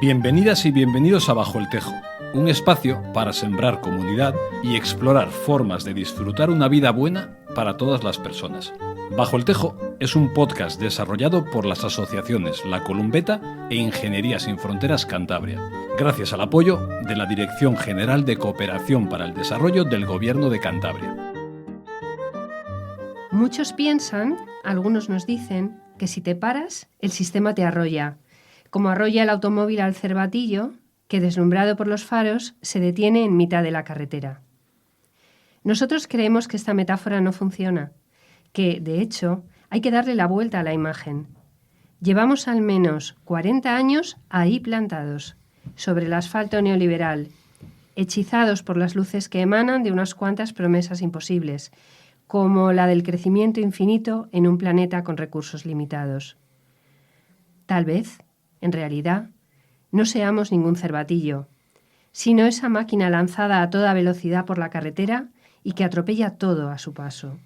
Bienvenidas y bienvenidos a Bajo el Tejo, un espacio para sembrar comunidad y explorar formas de disfrutar una vida buena para todas las personas. Bajo el Tejo es un podcast desarrollado por las asociaciones La Columbeta e Ingeniería Sin Fronteras Cantabria, gracias al apoyo de la Dirección General de Cooperación para el Desarrollo del Gobierno de Cantabria. Muchos piensan, algunos nos dicen, que si te paras, el sistema te arrolla, como arrolla el automóvil al cervatillo, que deslumbrado por los faros se detiene en mitad de la carretera. Nosotros creemos que esta metáfora no funciona, que, de hecho, hay que darle la vuelta a la imagen. Llevamos al menos 40 años ahí plantados, sobre el asfalto neoliberal, hechizados por las luces que emanan de unas cuantas promesas imposibles, como la del crecimiento infinito en un planeta con recursos limitados. Tal vez, en realidad, no seamos ningún cervatillo, sino esa máquina lanzada a toda velocidad por la carretera y que atropella todo a su paso.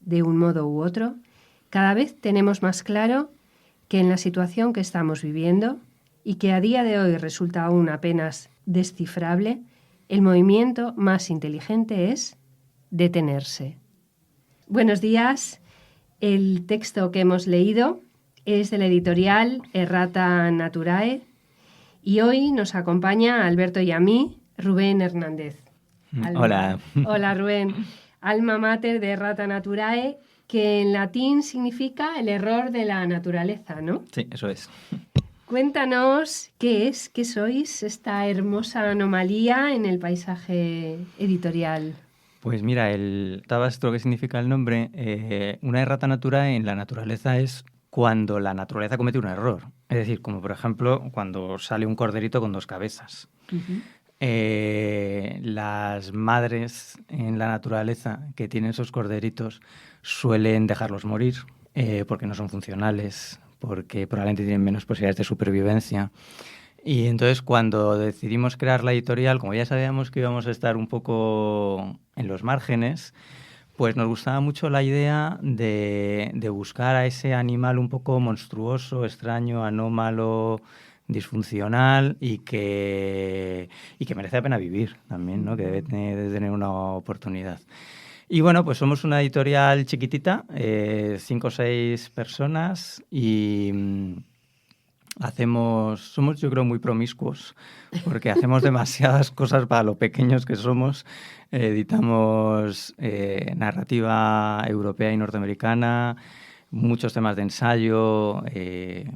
De un modo u otro, cada vez tenemos más claro que en la situación que estamos viviendo, y que a día de hoy resulta aún apenas descifrable, el movimiento más inteligente es detenerse. Buenos días. El texto que hemos leído es de la editorial Errata Naturae y hoy nos acompaña a Alberto y a mí, Rubén Hernández. Hola. Hola, Rubén. Alma mater de Errata Naturae, que en latín significa el error de la naturaleza, ¿no? Sí, eso es. Cuéntanos qué sois esta hermosa anomalía en el paisaje editorial. Pues mira, esto que significa el nombre, una errata naturae en la naturaleza es cuando la naturaleza comete un error. Es decir, como por ejemplo cuando sale un corderito con dos cabezas. Uh-huh. Las madres en la naturaleza que tienen esos corderitos suelen dejarlos morir porque no son funcionales, porque probablemente tienen menos posibilidades de supervivencia. Y entonces cuando decidimos crear la editorial, como ya sabíamos que íbamos a estar un poco en los márgenes, pues nos gustaba mucho la idea de buscar a ese animal un poco monstruoso, extraño, anómalo, disfuncional y que merece la pena vivir también, ¿no? Que debe tener una oportunidad. Y bueno, pues somos una editorial chiquitita, 5 o 6 personas y somos yo creo muy promiscuos porque hacemos demasiadas cosas para lo pequeños que somos. Editamos narrativa europea y norteamericana, muchos temas de ensayo,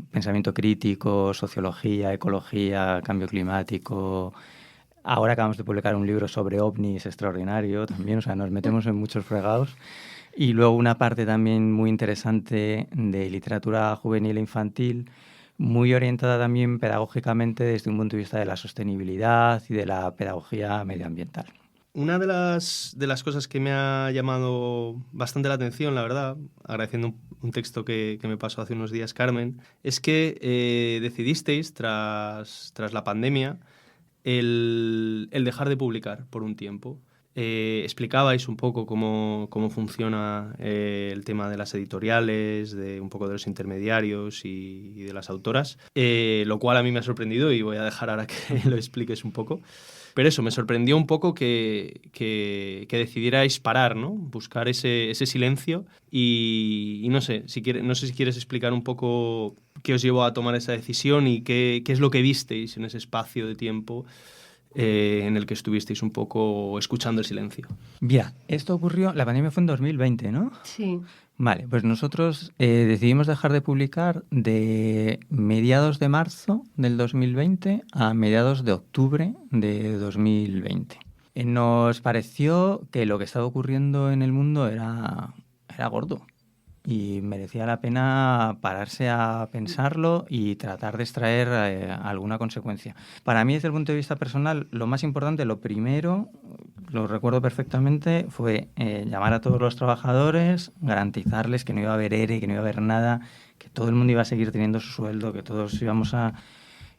pensamiento crítico, sociología, ecología, cambio climático. Ahora acabamos de publicar un libro sobre ovnis extraordinario también, o sea, nos metemos en muchos fregados. Y luego una parte también muy interesante de literatura juvenil e infantil, muy orientada también pedagógicamente desde un punto de vista de la sostenibilidad y de la pedagogía medioambiental. Una de las cosas que me ha llamado bastante la atención, la verdad, agradeciendo un texto que me pasó hace unos días Carmen, es que decidisteis, tras la pandemia, el dejar de publicar por un tiempo. Explicabais un poco cómo funciona el tema de las editoriales, un poco de los intermediarios y de las autoras, lo cual a mí me ha sorprendido y voy a dejar ahora que lo expliques un poco. Pero eso, me sorprendió un poco que decidierais parar, ¿no? Buscar ese silencio y no sé si quieres explicar un poco qué os llevó a tomar esa decisión y qué es lo que visteis en ese espacio de tiempo en el que estuvisteis un poco escuchando el silencio. Mira, la pandemia fue en 2020, ¿no? Sí. Vale, pues nosotros decidimos dejar de publicar de mediados de marzo del 2020 a mediados de octubre de 2020. Nos pareció que lo que estaba ocurriendo en el mundo era gordo y merecía la pena pararse a pensarlo y tratar de extraer alguna consecuencia. Para mí, desde el punto de vista personal, lo más importante, lo primero, lo recuerdo perfectamente, fue llamar a todos los trabajadores, garantizarles que no iba a haber ERE, que no iba a haber nada, que todo el mundo iba a seguir teniendo su sueldo, que todos íbamos a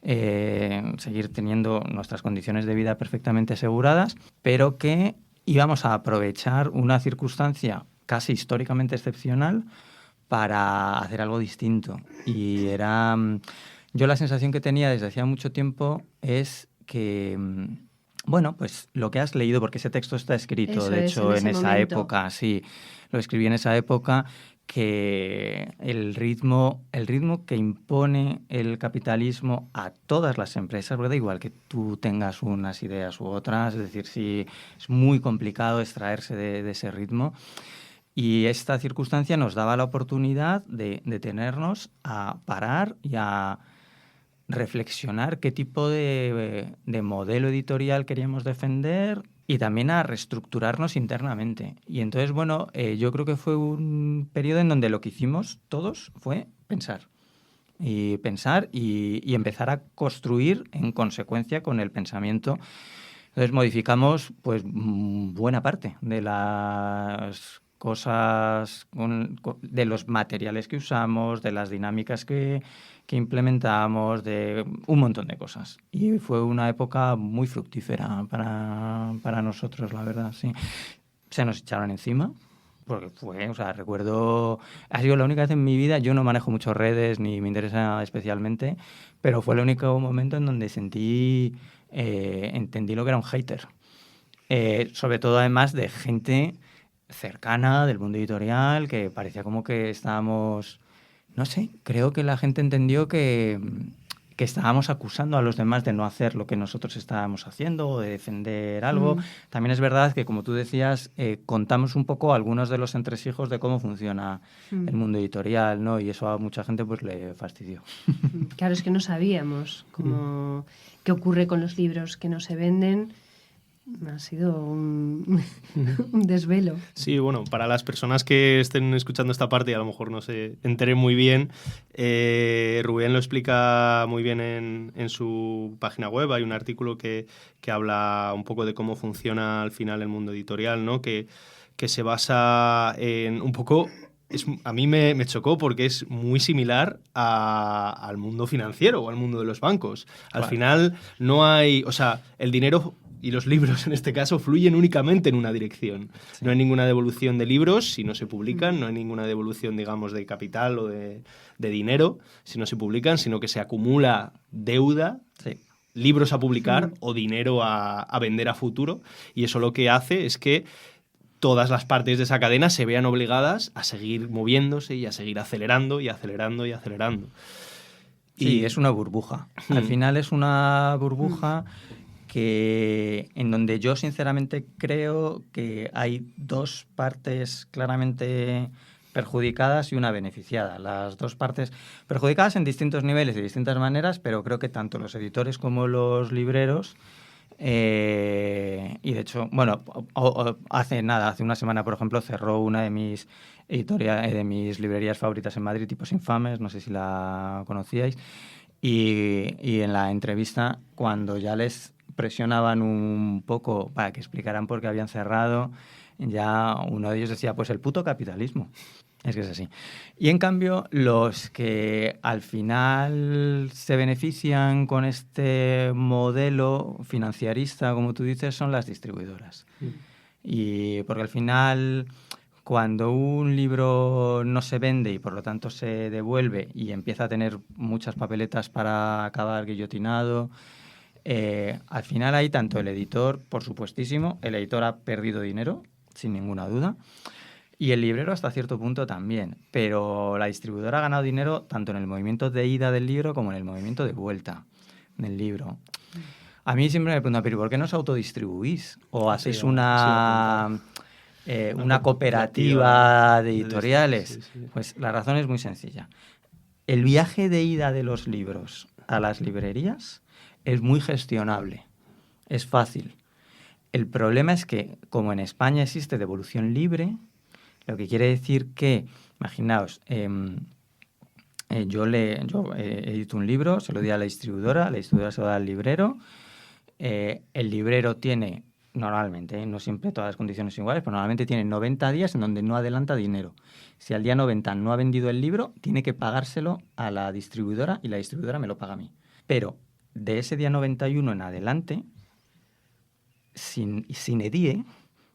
seguir teniendo nuestras condiciones de vida perfectamente aseguradas, pero que íbamos a aprovechar una circunstancia casi históricamente excepcional para hacer algo distinto. Y era yo la sensación que tenía desde hacía mucho tiempo es que, bueno, pues lo que has leído, porque ese texto está escrito, Eso de es, hecho, en en ese esa momento. época, sí, lo escribí en esa época, que el ritmo que impone el capitalismo a todas las empresas, porque da igual que tú tengas unas ideas u otras, es decir, sí, es muy complicado extraerse de ese ritmo. Y esta circunstancia nos daba la oportunidad de detenernos a parar y a reflexionar qué tipo de modelo editorial queríamos defender y también a reestructurarnos internamente. Y entonces, bueno, yo creo que fue un periodo en donde lo que hicimos todos fue pensar. Y pensar y empezar a construir en consecuencia con el pensamiento. Entonces modificamos pues buena parte de las cosas, de los materiales que usamos, de las dinámicas que implementamos, de un montón de cosas. Y fue una época muy fructífera para nosotros, la verdad, sí. Se nos echaron encima, porque fue, o sea, recuerdo, ha sido la única vez en mi vida, yo no manejo mucho redes ni me interesa especialmente, pero fue el único momento en donde entendí lo que era un hater. Sobre todo además de gente cercana del mundo editorial, que parecía como que estábamos, no sé, creo que la gente entendió que estábamos acusando a los demás de no hacer lo que nosotros estábamos haciendo o de defender algo. También es verdad que, como tú decías, contamos un poco algunos de los entresijos de cómo funciona el mundo editorial, ¿no? Y eso a mucha gente pues le fastidió. Claro, es que no sabíamos qué ocurre con los libros que no se venden. Ha sido un desvelo. Sí, bueno, para las personas que estén escuchando esta parte y a lo mejor no se enteren muy bien, Rubén lo explica muy bien en su página web. Hay un artículo que habla un poco de cómo funciona al final el mundo editorial, ¿no? Que se basa en un poco... a mí me chocó porque es muy similar al mundo financiero o al mundo de los bancos. Al final no hay... O sea, el dinero... y los libros, en este caso, fluyen únicamente en una dirección. Sí. No hay ninguna devolución de libros si no se publican, no hay ninguna devolución, digamos, de capital o de dinero si no se publican, sino que se acumula deuda, sí, libros a publicar o dinero a vender a futuro, y eso lo que hace es que todas las partes de esa cadena se vean obligadas a seguir moviéndose y a seguir acelerando y acelerando y acelerando. Sí, es una burbuja. Al final es una burbuja en donde yo sinceramente creo que hay dos partes claramente perjudicadas y una beneficiada. Las dos partes perjudicadas en distintos niveles y de distintas maneras, pero creo que tanto los editores como los libreros, y de hecho, bueno, hace una semana, por ejemplo, cerró una de mis librerías favoritas en Madrid, Tipos Infames, no sé si la conocíais, y en la entrevista, cuando ya les presionaban un poco para que explicaran por qué habían cerrado, ya uno de ellos decía, pues el puto capitalismo. Es que es así. Y en cambio, los que al final se benefician con este modelo financiarista, como tú dices, son las distribuidoras. Y porque al final, cuando un libro no se vende y por lo tanto se devuelve y empieza a tener muchas papeletas para acabar guillotinado, al final hay tanto el editor, por supuestísimo, el editor ha perdido dinero, sin ninguna duda, y el librero hasta cierto punto también, pero la distribuidora ha ganado dinero tanto en el movimiento de ida del libro como en el movimiento de vuelta del libro. A mí siempre me preguntan, ¿pero por qué no os autodistribuís? ¿O hacéis una cooperativa de editoriales? Sí. Pues la razón es muy sencilla. El viaje de ida de los libros a las librerías es muy gestionable, es fácil. El problema es que, como en España existe devolución libre, lo que quiere decir que, imaginaos, yo edito un libro, se lo doy a la distribuidora se lo da al librero, el librero tiene, normalmente, no siempre todas las condiciones iguales, pero normalmente tiene 90 días en donde no adelanta dinero. Si al día 90 no ha vendido el libro, tiene que pagárselo a la distribuidora y la distribuidora me lo paga a mí. Pero de ese día 91 en adelante, sin edie,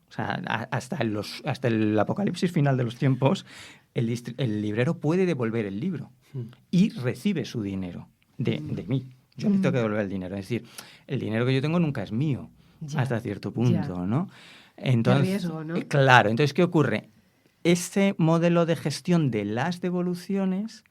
o sea, hasta el apocalipsis final de los tiempos, el librero puede devolver el libro y recibe su dinero. de mí. Yo le tengo que devolver el dinero. Es decir, el dinero que yo tengo nunca es mío, hasta cierto punto, ¿no? Entonces, de riesgo, ¿no? Claro, entonces, ¿qué ocurre? Ese modelo de gestión de las devoluciones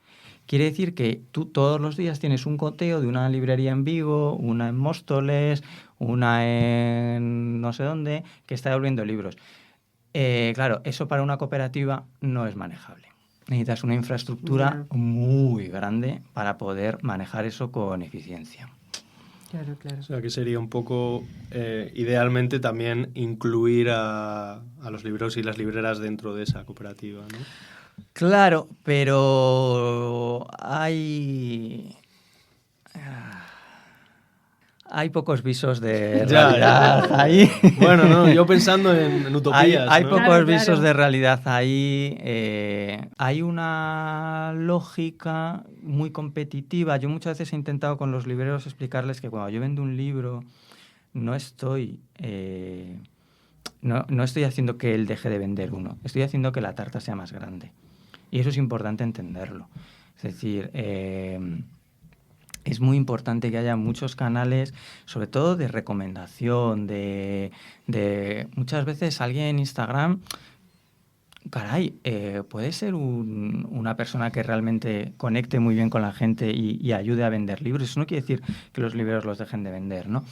quiere decir que tú todos los días tienes un coteo de una librería en Vigo, una en Móstoles, una en no sé dónde, que está devolviendo libros. Claro, eso para una cooperativa no es manejable. Necesitas una infraestructura muy grande para poder manejar eso con eficiencia. Claro. O sea, que sería un poco, idealmente, también incluir a los libreros y las libreras dentro de esa cooperativa, ¿no? Claro, pero hay pocos visos de realidad ahí. Bueno, no, yo pensando en utopías. Hay ¿no? pocos visos de realidad ahí. Hay una lógica muy competitiva. Yo muchas veces he intentado con los libreros explicarles que cuando yo vendo un libro no estoy haciendo que él deje de vender uno. Estoy haciendo que la tarta sea más grande. Y eso es importante entenderlo. Es decir, es muy importante que haya muchos canales, sobre todo de recomendación, de muchas veces alguien en Instagram, caray, puede ser una persona que realmente conecte muy bien con la gente y ayude a vender libros. Eso no quiere decir que los libreros los dejen de vender, ¿no?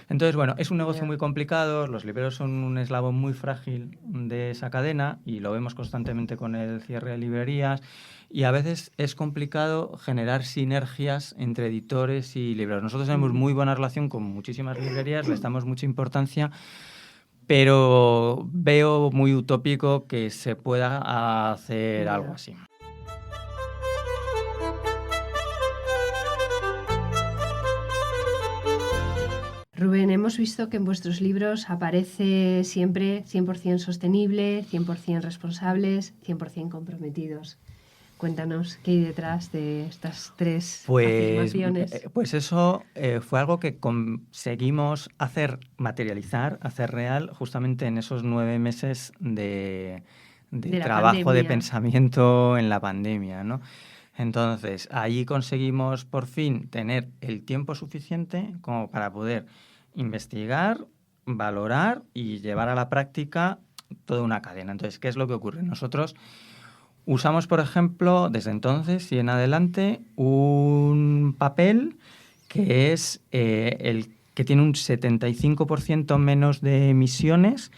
Entonces, bueno, es un negocio muy complicado, los libreros son un eslabón muy frágil de esa cadena y lo vemos constantemente con el cierre de librerías y a veces es complicado generar sinergias entre editores y libreros. Nosotros tenemos muy buena relación con muchísimas librerías, les damos mucha importancia, pero veo muy utópico que se pueda hacer algo así. Rubén, hemos visto que en vuestros libros aparece siempre 100% sostenible, 100% responsables, 100% comprometidos. Cuéntanos qué hay detrás de estas tres afirmaciones. Pues eso fue algo que conseguimos materializar, hacer real, justamente en esos 9 meses de trabajo, de pensamiento en la pandemia, ¿no? Entonces, ahí conseguimos por fin tener el tiempo suficiente como para poder investigar, valorar y llevar a la práctica toda una cadena. Entonces, ¿qué es lo que ocurre? Nosotros usamos, por ejemplo, desde entonces y en adelante, un papel que es el que tiene un 75% menos de emisiones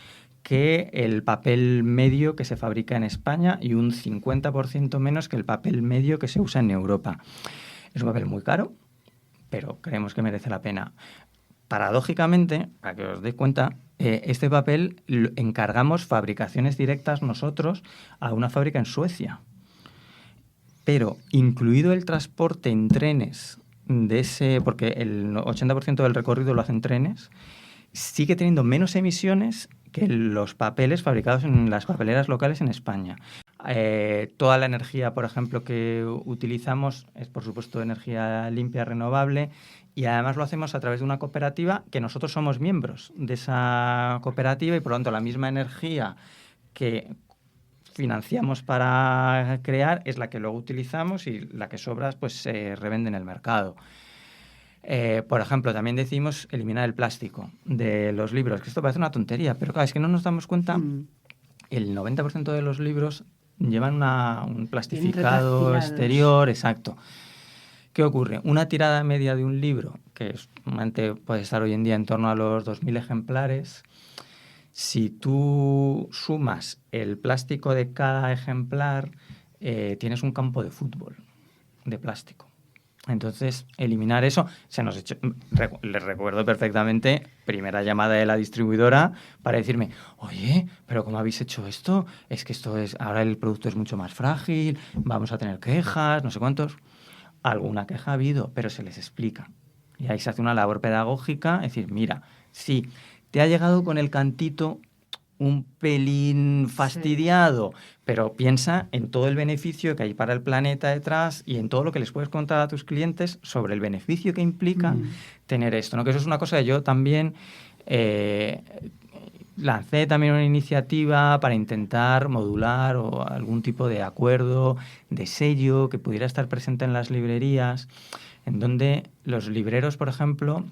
que el papel medio que se fabrica en España y un 50% menos que el papel medio que se usa en Europa. Es un papel muy caro, pero creemos que merece la pena. Paradójicamente, para que os deis cuenta, este papel encargamos fabricaciones directas nosotros a una fábrica en Suecia. Pero incluido el transporte en trenes porque el 80% del recorrido lo hacen trenes, sigue teniendo menos emisiones que los papeles fabricados en las papeleras locales en España. Toda la energía, por ejemplo, que utilizamos es, por supuesto, energía limpia, renovable, y además lo hacemos a través de una cooperativa que nosotros somos miembros de esa cooperativa y, por lo tanto, la misma energía que financiamos para crear es la que luego utilizamos y la que sobra pues se revende en el mercado. Por ejemplo, también decidimos eliminar el plástico de los libros, que esto parece una tontería, pero claro, es que no nos damos cuenta, el 90% de los libros llevan un plastificado exterior, exacto. ¿Qué ocurre? Una tirada media de un libro, que puede estar hoy en día en torno a los 2.000 ejemplares, si tú sumas el plástico de cada ejemplar, tienes un campo de fútbol de plástico. Entonces, eliminar eso, les recuerdo perfectamente, primera llamada de la distribuidora para decirme, oye, pero ¿cómo habéis hecho esto? Es que ahora el producto es mucho más frágil, vamos a tener quejas, no sé cuántos. Alguna queja ha habido, pero se les explica. Y ahí se hace una labor pedagógica, es decir, mira, sí, te ha llegado con el cantito un pelín fastidiado, pero piensa en todo el beneficio que hay para el planeta detrás y en todo lo que les puedes contar a tus clientes sobre el beneficio que implica tener esto, ¿no? Que eso es una cosa que yo también lancé también una iniciativa para intentar modular o algún tipo de acuerdo, de sello que pudiera estar presente en las librerías. en donde los libreros, por ejemplo,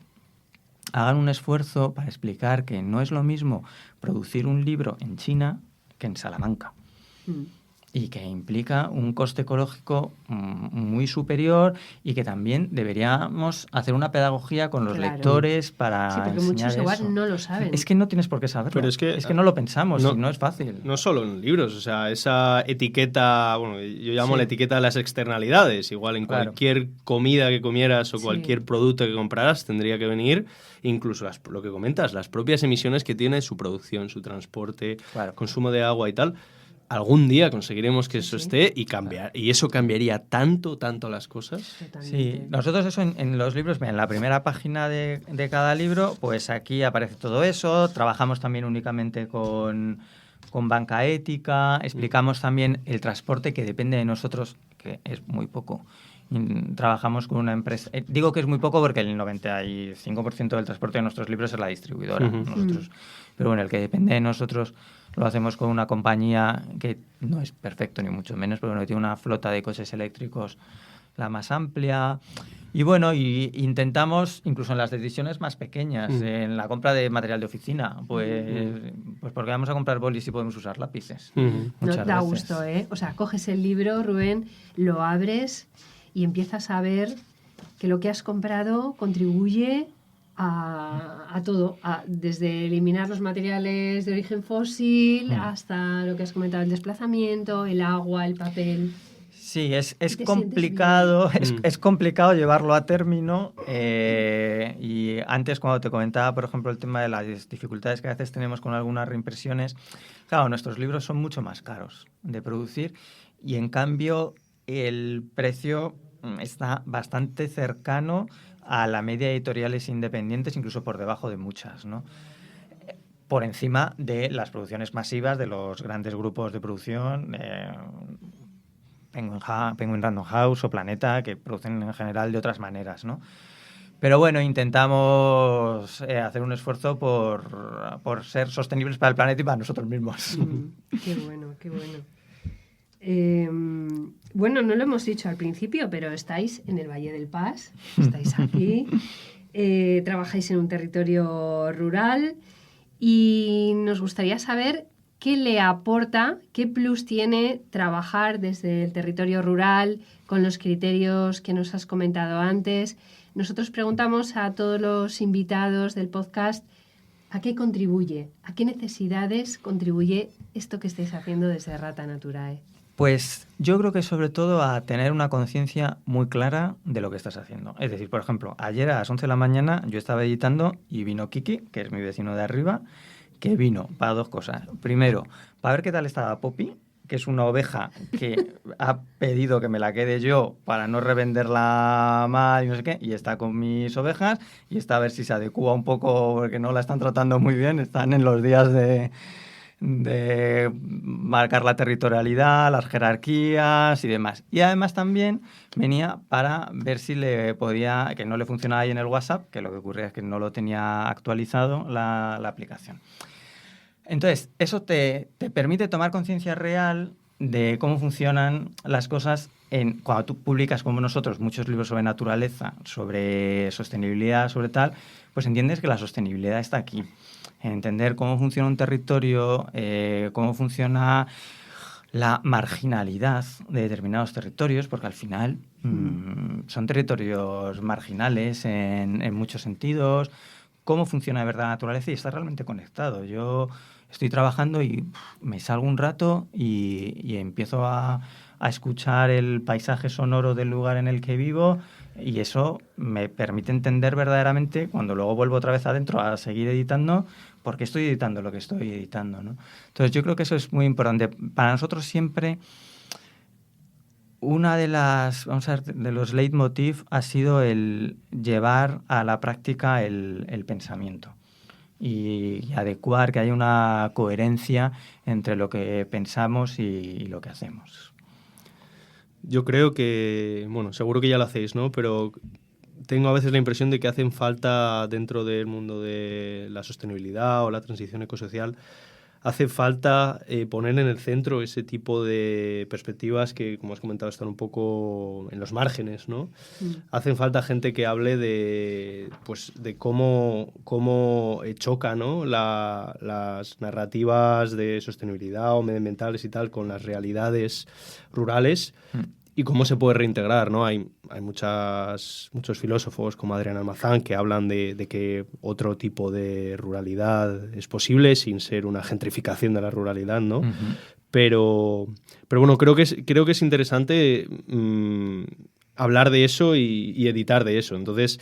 hagan un esfuerzo para explicar que no es lo mismo producir un libro en China que en Salamanca. Y que implica un coste ecológico muy superior y que también deberíamos hacer una pedagogía con los lectores para sí, porque enseñar muchos igual eso. no lo saben. Es que no tienes por qué saberlo. Pero es que no lo pensamos no, y no es fácil. No solo en libros, o sea, esa etiqueta, bueno, yo llamo la etiqueta de las externalidades. Igual en cualquier comida que comieras o cualquier producto que compraras tendría que venir, incluso lo que comentas, las propias emisiones que tiene su producción, su transporte, consumo de agua y tal. Algún día conseguiremos que eso esté y cambiar. Y eso cambiaría tanto las cosas. Sí, nosotros eso en los libros, en la primera página de cada libro, pues aquí aparece todo eso. Trabajamos también únicamente con banca ética. Explicamos también el transporte que depende de nosotros, que es muy poco. Trabajamos con una empresa. Digo que es muy poco porque el 95% del transporte de nuestros libros es la distribuidora. Nosotros, pero bueno, el que depende de nosotros lo hacemos con una compañía que no es perfecto ni mucho menos, pero bueno, tiene una flota de coches eléctricos la más amplia. Y bueno, intentamos, incluso en las decisiones más pequeñas, en la compra de material de oficina, pues porque vamos a comprar bolis y podemos usar lápices. Nos da gusto, ¿eh? O sea, coges el libro, Rubén, lo abres y empiezas a ver que lo que has comprado contribuye a todo, desde eliminar los materiales de origen fósil hasta lo que has comentado, el desplazamiento, el agua, el papel. Sí, es complicado, es complicado llevarlo a término y antes cuando te comentaba, por ejemplo, el tema de las dificultades que a veces tenemos con algunas reimpresiones, claro, nuestros libros son mucho más caros de producir y en cambio el precio está bastante cercano a la media de editoriales independientes, incluso por debajo de muchas, ¿no? Por encima de las producciones masivas de los grandes grupos de producción, Penguin Random House o Planeta, que producen en general de otras maneras, ¿no? Pero bueno, intentamos hacer un esfuerzo por ser sostenibles para el planeta y para nosotros mismos. Qué bueno, qué bueno. Bueno, no lo hemos dicho al principio, pero estáis en el Valle del Pas, estáis aquí, trabajáis en un territorio rural y nos gustaría saber qué le aporta, qué plus tiene trabajar desde el territorio rural con los criterios que nos has comentado antes. Nosotros preguntamos a todos los invitados del podcast a qué contribuye, a qué necesidades contribuye esto que estáis haciendo desde Rata Naturae. Pues yo creo que sobre todo a tener una conciencia muy clara de lo que estás haciendo. Es decir, por ejemplo, ayer a las 11 de la mañana yo estaba editando y vino Kiki, que es mi vecino de arriba, que vino para dos cosas. Primero, para ver qué tal estaba Poppy, que es una oveja que ha pedido que me la quede yo para no revenderla mal y no sé qué, y está con mis ovejas y está a ver si se adecúa un poco porque no la están tratando muy bien, están en los días de marcar la territorialidad, las jerarquías y demás. Y además también venía para ver si le podía, que no le funcionaba ahí en el WhatsApp, que lo que ocurría es que no lo tenía actualizado la aplicación. Entonces, eso te permite tomar conciencia real de cómo funcionan las cosas cuando tú publicas, como nosotros, muchos libros sobre naturaleza, sobre sostenibilidad, sobre tal, pues entiendes que la sostenibilidad está aquí. Entender cómo funciona un territorio, cómo funciona la marginalidad de determinados territorios, porque al final son territorios marginales en muchos sentidos, cómo funciona de verdad la naturaleza y está realmente conectado. Yo estoy trabajando y me salgo un rato y empiezo a escuchar el paisaje sonoro del lugar en el que vivo y eso me permite entender verdaderamente, cuando luego vuelvo otra vez adentro a seguir editando, por qué estoy editando lo que estoy editando, ¿no? Entonces yo creo que eso es muy importante. Para nosotros siempre una de los leitmotiv ha sido el llevar a la práctica el pensamiento y adecuar que haya una coherencia entre lo que pensamos y lo que hacemos. Yo creo que, bueno, seguro que ya lo hacéis, ¿no? Pero tengo a veces la impresión de que hacen falta dentro del mundo de la sostenibilidad o la transición ecosocial hace falta poner en el centro ese tipo de perspectivas que, como has comentado, están un poco en los márgenes, ¿no? Hacen falta gente que hable de cómo choca, ¿no? las narrativas de sostenibilidad o medioambientales y tal con las realidades rurales. Y cómo se puede reintegrar, ¿no? Hay muchos filósofos como Adrián Almazán que hablan de que otro tipo de ruralidad es posible sin ser una gentrificación de la ruralidad, ¿no? Uh-huh. Pero bueno, creo que es interesante hablar de eso y editar de eso. Entonces,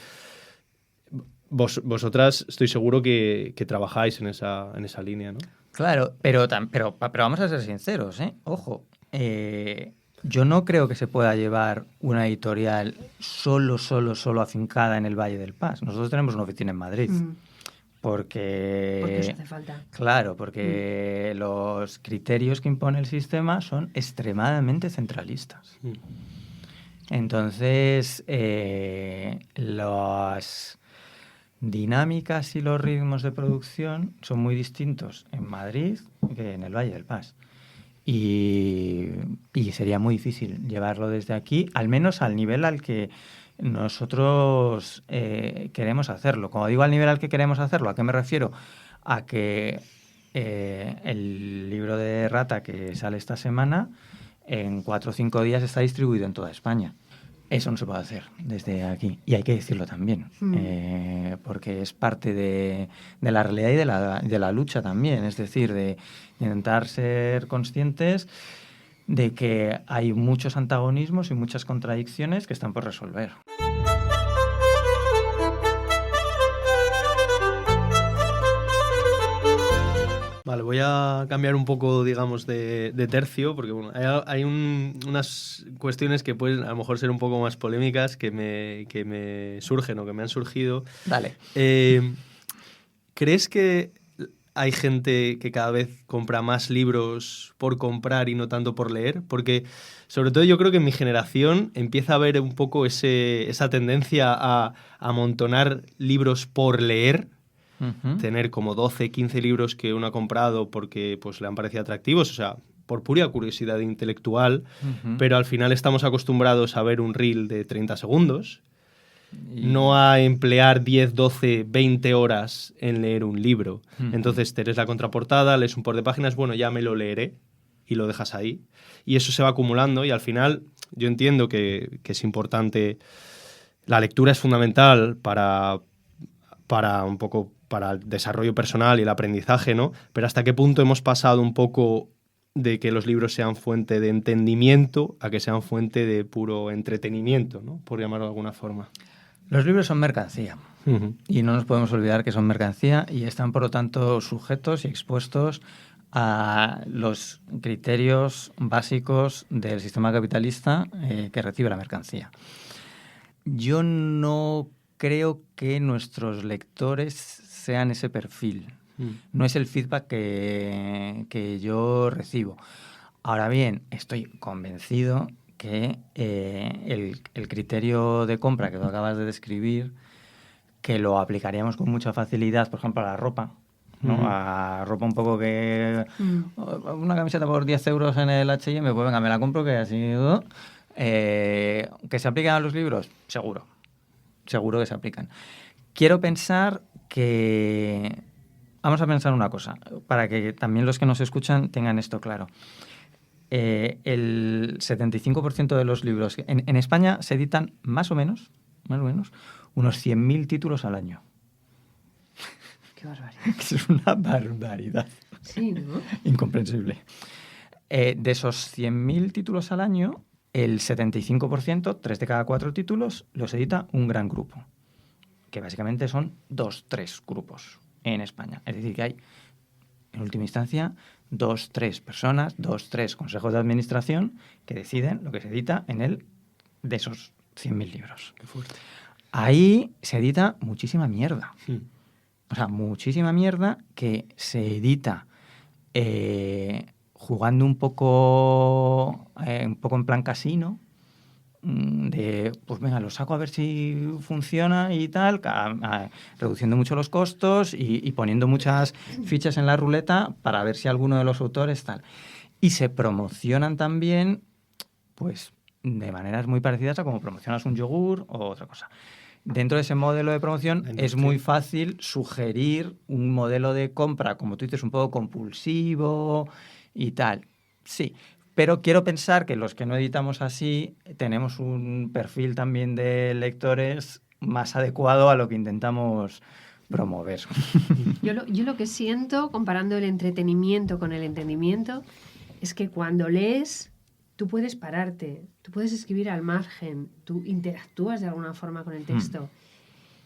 vosotras estoy seguro que trabajáis en esa línea, ¿no? Claro, pero vamos a ser sinceros, ¿eh? Ojo, yo no creo que se pueda llevar una editorial solo afincada en el Valle del Pas. Nosotros tenemos una oficina en Madrid. Porque eso hace falta. Claro, porque los criterios que impone el sistema son extremadamente centralistas. Entonces, las dinámicas y los ritmos de producción son muy distintos en Madrid que en el Valle del Pas. Y sería muy difícil llevarlo desde aquí, al menos al nivel al que nosotros queremos hacerlo. Como digo al nivel al que queremos hacerlo, ¿a qué me refiero? A que el libro de Rata que sale esta semana, en 4 o 5 días está distribuido en toda España. Eso no se puede hacer desde aquí. Y hay que decirlo también, porque es parte de la realidad y de la lucha también. Es decir, de intentar ser conscientes de que hay muchos antagonismos y muchas contradicciones que están por resolver. Vale, voy a cambiar un poco, digamos, de tercio, porque bueno, hay unas cuestiones que pueden a lo mejor ser un poco más polémicas que me surgen o que me han surgido. Dale. ¿Crees que hay gente que cada vez compra más libros por comprar y no tanto por leer? Porque, sobre todo, yo creo que en mi generación empieza a haber un poco esa tendencia a amontonar libros por leer. Uh-huh. Tener como 12, 15 libros que uno ha comprado porque pues, le han parecido atractivos, o sea, por pura curiosidad intelectual, pero al final estamos acostumbrados a ver un reel de 30 segundos, no a emplear 10, 12, 20 horas en leer un libro. Entonces te lees la contraportada, lees un par de páginas, bueno, ya me lo leeré, y lo dejas ahí. Y eso se va acumulando y al final yo entiendo que es importante, la lectura es fundamental para un poco para el desarrollo personal y el aprendizaje, ¿no? Pero ¿hasta qué punto hemos pasado un poco de que los libros sean fuente de entendimiento a que sean fuente de puro entretenimiento, ¿no? Por llamarlo de alguna forma. Los libros son mercancía. Y no nos podemos olvidar que son mercancía y están, por lo tanto, sujetos y expuestos a los criterios básicos del sistema capitalista que recibe la mercancía. Yo no creo que nuestros lectores sean ese perfil. No es el feedback que yo recibo. Ahora bien, estoy convencido que el criterio de compra que tú acabas de describir, que lo aplicaríamos con mucha facilidad, por ejemplo, a la ropa, ¿no? A ropa un poco que... Una camiseta por 10 euros en el H&M, pues venga, me la compro, que así... ¿Que se aplican a los libros? Seguro que se aplican. Quiero pensar que... Vamos a pensar una cosa, para que también los que nos escuchan tengan esto claro. El 75% de los libros... En España se editan más o menos, unos 100.000 títulos al año. Qué barbaridad. Es una barbaridad. Sí, ¿no? Incomprensible. De esos 100.000 títulos al año, el 75%, 3 de cada 4 títulos, los edita un gran grupo, que básicamente son 2-3 grupos en España. Es decir, que hay, en última instancia, 2-3 personas, 2-3 consejos de administración que deciden lo que se edita de esos 100.000 libros. Qué fuerte. Ahí se edita muchísima mierda. O sea, muchísima mierda que se edita jugando un poco en plan casino, pues venga, lo saco a ver si funciona y tal, reduciendo mucho los costos y poniendo muchas fichas en la ruleta para ver si alguno de los autores tal. Y se promocionan también, pues, de maneras muy parecidas a como promocionas un yogur o otra cosa. Dentro de ese modelo de promoción es muy fácil sugerir un modelo de compra, como tú dices, un poco compulsivo y tal. Sí, pero quiero pensar que los que no editamos así tenemos un perfil también de lectores más adecuado a lo que intentamos promover. Yo lo que siento, comparando el entretenimiento con el entendimiento, es que cuando lees, tú puedes pararte, tú puedes escribir al margen, tú interactúas de alguna forma con el texto.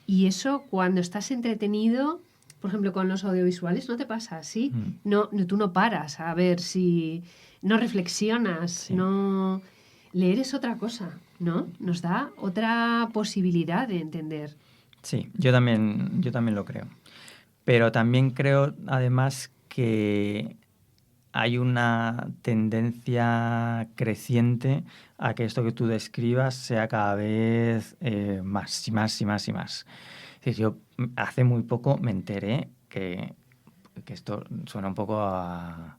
Y eso, cuando estás entretenido, por ejemplo, con los audiovisuales, no te pasa así. No, tú no paras a ver si... No reflexionas, Sí. no... Leer es otra cosa, ¿no? Nos da otra posibilidad de entender. Sí, yo también lo creo. Pero también creo, además, que hay una tendencia creciente a que esto que tú describas sea cada vez más y más y más y más. Es decir, yo hace muy poco me enteré que esto suena un poco a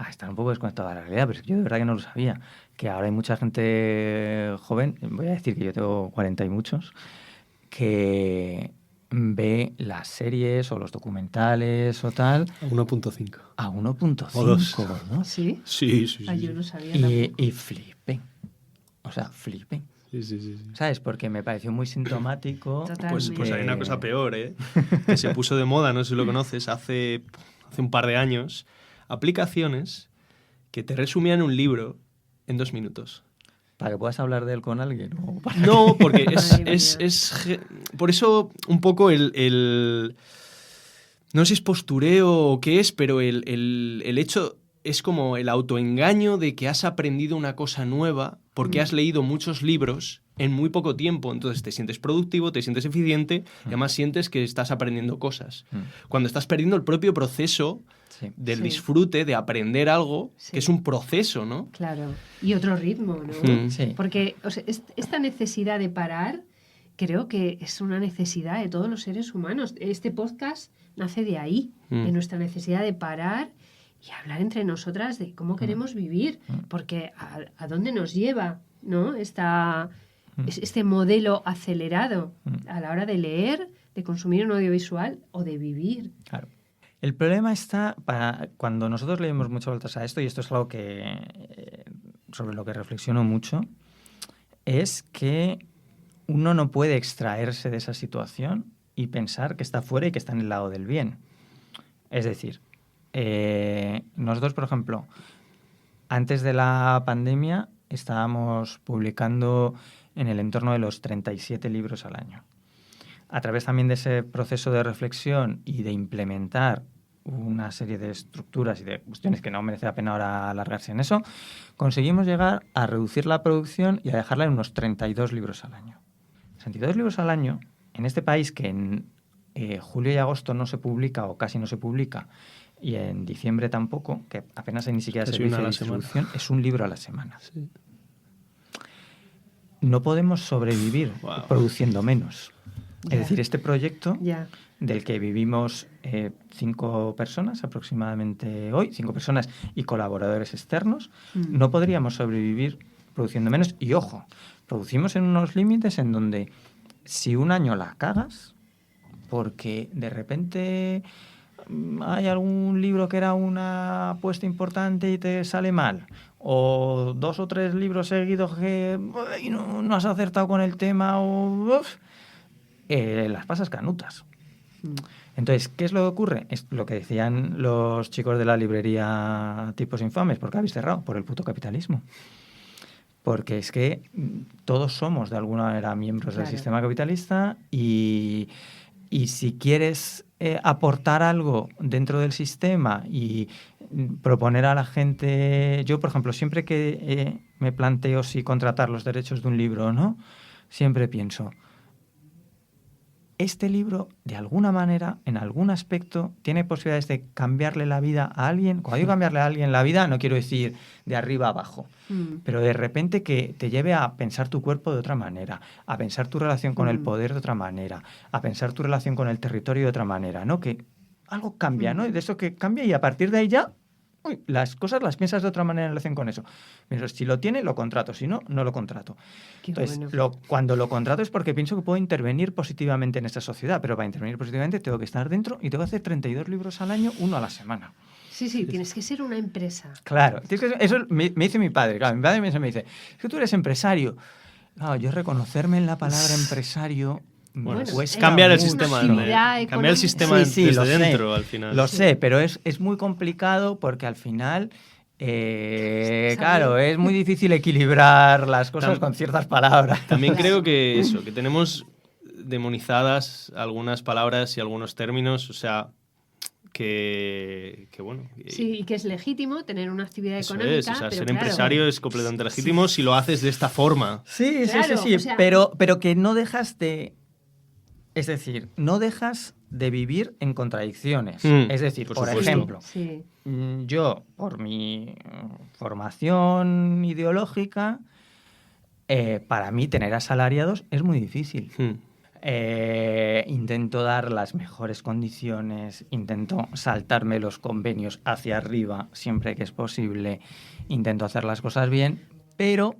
estar un poco desconectado de la realidad, pero es que yo de verdad que no lo sabía, que ahora hay mucha gente joven, voy a decir que yo tengo 40 y muchos, que ve las series o los documentales o tal A 1.5. a 1.5, O 2. ¿no? ¿Sí? Sí. Yo no sabía tampoco. Y flipen. O sea, flipen. Sí. ¿Sabes? Porque me pareció muy sintomático. Totalmente. Pues hay una cosa peor, que se puso de moda, no sé si lo conoces, hace un par de años, aplicaciones que te resumían un libro en 2 minutos. Para que puedas hablar de él con alguien. No, porque Madre es por eso un poco el no sé si es postureo o qué es, pero el hecho es como el autoengaño de que has aprendido una cosa nueva porque has leído muchos libros en muy poco tiempo. Entonces te sientes productivo, te sientes eficiente y además sientes que estás aprendiendo cosas. Cuando estás perdiendo el propio proceso del disfrute, de aprender algo, que es un proceso, ¿no? Claro. Y otro ritmo, ¿no? Sí. Porque esta necesidad de parar creo que es una necesidad de todos los seres humanos. Este podcast nace de ahí, de nuestra necesidad de parar y hablar entre nosotras de cómo queremos vivir, porque a dónde nos lleva, ¿no? Este modelo acelerado a la hora de leer, de consumir un audiovisual o de vivir. Claro. El problema está cuando nosotros le damos muchas vueltas a esto, y esto es algo sobre lo que reflexiono mucho, es que uno no puede extraerse de esa situación y pensar que está fuera y que está en el lado del bien. Es decir, nosotros, por ejemplo, antes de la pandemia estábamos publicando en el entorno de los 37 libros al año. A través también de ese proceso de reflexión y de implementar una serie de estructuras y de cuestiones que no merece la pena ahora alargarse en eso, conseguimos llegar a reducir la producción y a dejarla en unos 32 libros al año. 32 libros al año, en este país que en julio y agosto no se publica o casi no se publica, y en diciembre tampoco, que apenas hay ni siquiera servicio de distribución, es un libro a la semana. Sí. No podemos sobrevivir produciendo menos. Ya. Es decir, este proyecto Ya. del que vivimos 5 personas aproximadamente hoy, 5 personas y colaboradores externos, no podríamos sobrevivir produciendo menos. Y ojo, producimos en unos límites en donde si un año la cagas, porque de repente hay algún libro que era una apuesta importante y te sale mal, o 2 o 3 libros seguidos que no has acertado con el tema, o las pasas canutas. Entonces, ¿qué es lo que ocurre? Es lo que decían los chicos de la librería Tipos Infames, ¿por qué habéis cerrado? Por el puto capitalismo. Porque es que todos somos de alguna manera miembros del sistema capitalista y si quieres aportar algo dentro del sistema y proponer a la gente... Yo, por ejemplo, siempre que me planteo si contratar los derechos de un libro o no, siempre pienso, este libro, de alguna manera, en algún aspecto, tiene posibilidades de cambiarle la vida a alguien. Cuando digo cambiarle a alguien la vida, no quiero decir de arriba a abajo, pero de repente que te lleve a pensar tu cuerpo de otra manera, a pensar tu relación con el poder de otra manera, a pensar tu relación con el territorio de otra manera, ¿no? Que algo cambia, ¿no? Y de eso que cambia y a partir de ahí ya las cosas las piensas de otra manera en relación con eso. Pero si lo tiene, lo contrato. Si no, no lo contrato. Qué Entonces, bueno. cuando lo contrato es porque pienso que puedo intervenir positivamente en esta sociedad, pero para intervenir positivamente tengo que estar dentro y tengo que hacer 32 libros al año, 1 a la semana. Sí, tienes que ser una empresa. Claro, eso me dice mi padre. Claro, mi padre me dice, es que tú eres empresario. Claro, yo reconocerme en la palabra empresario... Bueno, cuesta cambiar el mucho. sistema, Cambiar el sistema Sí, desde lo sé. dentro al final. Lo sé, pero es muy complicado porque al final, claro, es muy difícil equilibrar las cosas con ciertas palabras. También creo que eso, que tenemos demonizadas algunas palabras y algunos términos, o sea, que bueno. Sí, y que es legítimo tener una actividad Eso económica. es, o sea, pero ser claro, empresario es completamente legítimo si lo haces de esta forma. Sí, Claro, sí, o sea- pero que no dejas de... Es decir, no dejas de vivir en contradicciones. Es decir, por por supuesto. ejemplo, Sí. yo, por mi formación ideológica, para mí tener asalariados es muy difícil. Intento dar las mejores condiciones, intento saltarme los convenios hacia arriba siempre que es posible, intento hacer las cosas bien, pero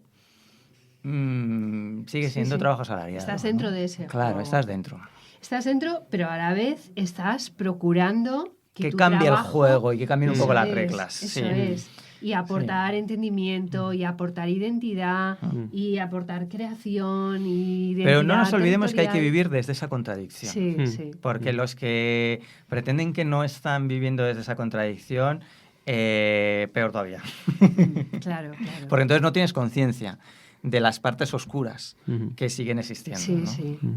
sigue siendo trabajo asalariado. Estás dentro de ese Claro, juego. estás dentro. Estás dentro, pero a la vez estás procurando Que tu cambie el trabajo- juego y que cambien un Eso poco las es, reglas. Eso sí. es. Y aportar entendimiento, y aportar identidad, Mm. y aportar creación, y identidad Pero no nos olvidemos que hay que territorial. vivir desde esa contradicción. Sí. Porque los que pretenden que no están viviendo desde esa contradicción, peor todavía. Claro. Porque entonces no tienes conciencia de las partes oscuras que siguen existiendo.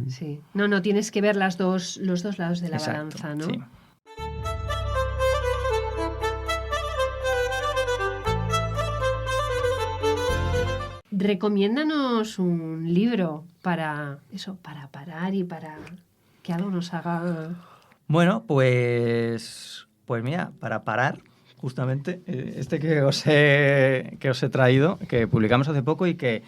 Sí. No, tienes que ver los dos lados de la Exacto, balanza, ¿no? sí. Recomiéndanos un libro para parar y para que algo nos haga... Bueno, pues mira, para parar, justamente, este que os he traído, que publicamos hace poco y que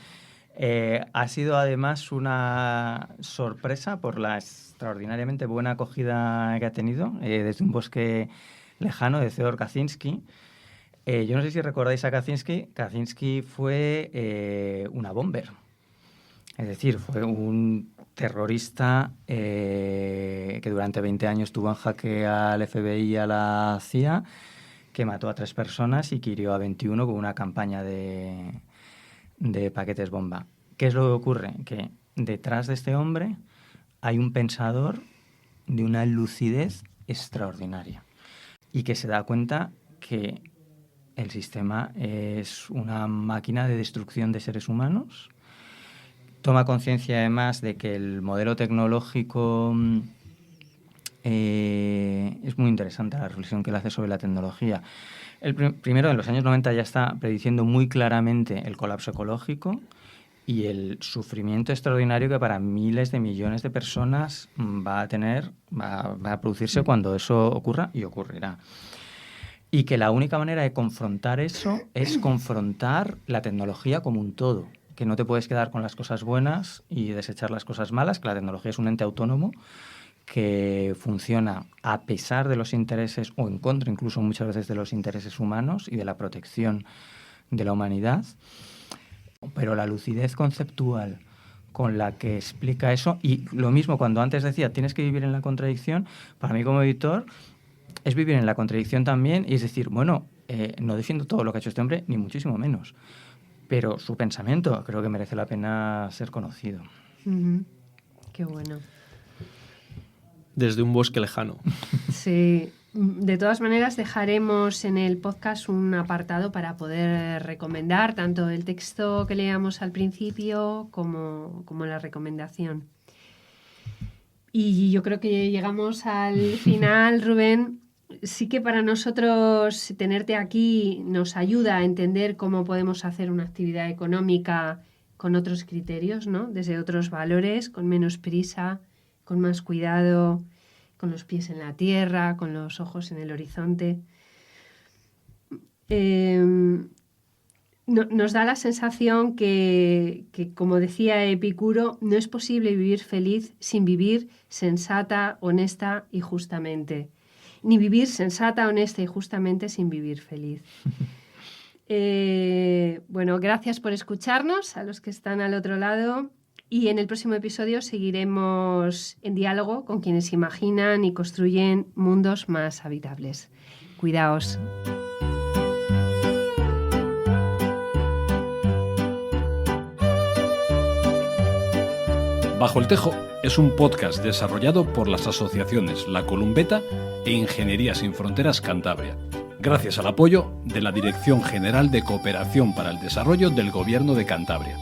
ha sido además una sorpresa por la extraordinariamente buena acogida que ha tenido, desde un bosque lejano, de Theodor Kaczynski. Yo no sé si recordáis a Kaczynski. Kaczynski fue una bomber. Es decir, fue un terrorista que durante 20 años tuvo en jaque al FBI y a la CIA, que mató a 3 personas y que hirió a 21 con una campaña de paquetes bomba. ¿Qué es lo que ocurre? Que detrás de este hombre hay un pensador de una lucidez extraordinaria y que se da cuenta que el sistema es una máquina de destrucción de seres humanos. Toma conciencia además de que el modelo tecnológico es muy interesante, la reflexión que él hace sobre la tecnología. Primero, en los años 90 ya está prediciendo muy claramente el colapso ecológico y el sufrimiento extraordinario que para miles de millones de personas va a producirse cuando eso ocurra, y ocurrirá. Y que la única manera de confrontar eso es confrontar la tecnología como un todo, que no te puedes quedar con las cosas buenas y desechar las cosas malas, que la tecnología es un ente autónomo que funciona a pesar de los intereses, o en contra incluso muchas veces de los intereses humanos y de la protección de la humanidad. Pero la lucidez conceptual con la que explica eso, y lo mismo cuando antes decía tienes que vivir en la contradicción, para mí como editor es vivir en la contradicción también, y es decir, bueno, no defiendo todo lo que ha hecho este hombre, ni muchísimo menos, pero su pensamiento creo que merece la pena ser conocido. Qué bueno. Desde un bosque lejano. Sí. De todas maneras, dejaremos en el podcast un apartado para poder recomendar tanto el texto que leamos al principio como la recomendación. Y yo creo que llegamos al final, Rubén. Sí que para nosotros tenerte aquí nos ayuda a entender cómo podemos hacer una actividad económica con otros criterios, ¿no? Desde otros valores, con menos prisa, con más cuidado, con los pies en la tierra, con los ojos en el horizonte. Nos da la sensación que, como decía Epicuro, no es posible vivir feliz sin vivir sensata, honesta y justamente. Ni vivir sensata, honesta y justamente sin vivir feliz. Bueno, gracias por escucharnos, a los que están al otro lado. Y en el próximo episodio seguiremos en diálogo con quienes imaginan y construyen mundos más habitables. Cuidaos. Bajo el Tejo es un podcast desarrollado por las asociaciones La Columbeta e Ingeniería Sin Fronteras Cantabria, gracias al apoyo de la Dirección General de Cooperación para el Desarrollo del Gobierno de Cantabria.